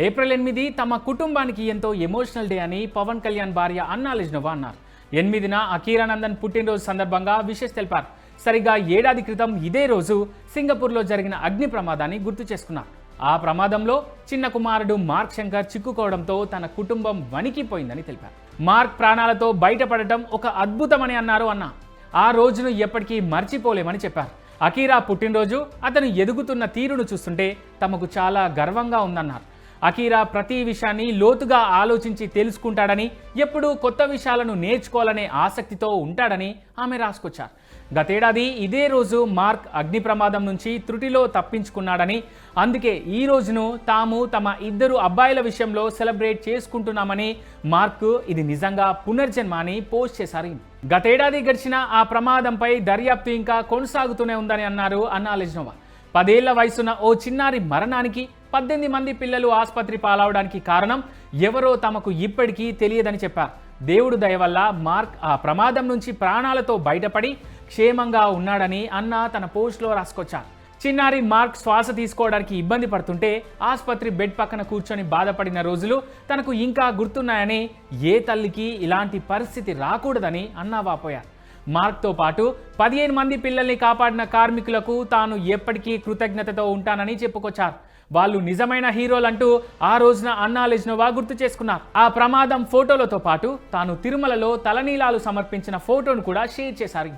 April 8 తమ కుటుంబానికి ఎంతో ఎమోషనల్ డే అని పవన్ కళ్యాణ్ భార్య అన్నా లెజ్నోవా అన్నారు. 8న అకీరానందన్ పుట్టినరోజు సందర్భంగా విషెస్ తెలిపారు. సరిగ్గా ఏడాది క్రితం ఇదే రోజు సింగపూర్లో జరిగిన అగ్ని ప్రమాదాన్ని గుర్తు చేసుకున్నారు. ఆ ప్రమాదంలో చిన్న కుమారుడు మార్క్ శంకర్ చిక్కుకోవడంతో తన కుటుంబం వణికిపోయిందని తెలిపారు. మార్క్ ప్రాణాలతో బయటపడటం ఒక అద్భుతమని అన్నారు అన్న. ఆ రోజును ఎప్పటికీ మర్చిపోలేమని చెప్పారు. అకీరా పుట్టినరోజు, అతను ఎదుగుతున్న తీరును చూస్తుంటే తమకు చాలా గర్వంగా ఉందన్నారు. అకీరా ప్రతి విషయాన్ని లోతుగా ఆలోచించి తెలుసుకుంటాడని, ఎప్పుడూ కొత్త విషయాలను నేర్చుకోవాలనే ఆసక్తితో ఉంటాడని ఆమె రాసుకొచ్చారు. గతేడాది ఇదే రోజు మార్క్ అగ్ని ప్రమాదం నుంచి త్రుటిలో తప్పించుకున్నాడని, అందుకే ఈ రోజును తాము తమ 2 అబ్బాయిల విషయంలో సెలబ్రేట్ చేసుకుంటున్నామని, మార్క్ ఇది నిజంగా పునర్జన్మ అని పోస్ట్ చేశారు. గతేడాది గడిచిన ఆ ప్రమాదంపై దర్యాప్తు ఇంకా కొనసాగుతూనే ఉందని అన్నారు అన్నా లెజ్నోవా. 10 ఏళ్ల వయసున్న ఓ చిన్నారి మరణానికి 18 మంది పిల్లలు ఆసుపత్రి పాలవడానికి కారణం ఎవరో తమకు ఇప్పటికీ తెలియదని చెప్పారు. దేవుడు దయ వల్ల మార్క్ ఆ ప్రమాదం నుంచి ప్రాణాలతో బయటపడి క్షేమంగా ఉన్నాడని అన్న తన పోస్ట్లో రాసుకొచ్చారు. చిన్నారి మార్క్ శ్వాస తీసుకోవడానికి ఇబ్బంది పడుతుంటే ఆసుపత్రి బెడ్ పక్కన కూర్చొని బాధపడిన రోజులు తనకు ఇంకా గుర్తున్నాయని, ఏ తల్లికి ఇలాంటి పరిస్థితి రాకూడదని అన్నా వాపోయారు. మార్క్తో పాటు 15 మంది పిల్లల్ని కాపాడిన కార్మికులకు తాను ఎప్పటికీ కృతజ్ఞతతో ఉంటానని చెప్పుకొచ్చారు. వాళ్ళు నిజమైన హీరోలంటూ ఆ రోజున అన్నా లెజ్నోవా గుర్తు చేసుకున్నారు. ఆ ప్రమాదం ఫోటోలతో పాటు తాను తిరుమలలో తలనీలాలు సమర్పించిన ఫోటోను కూడా షేర్ చేశారు.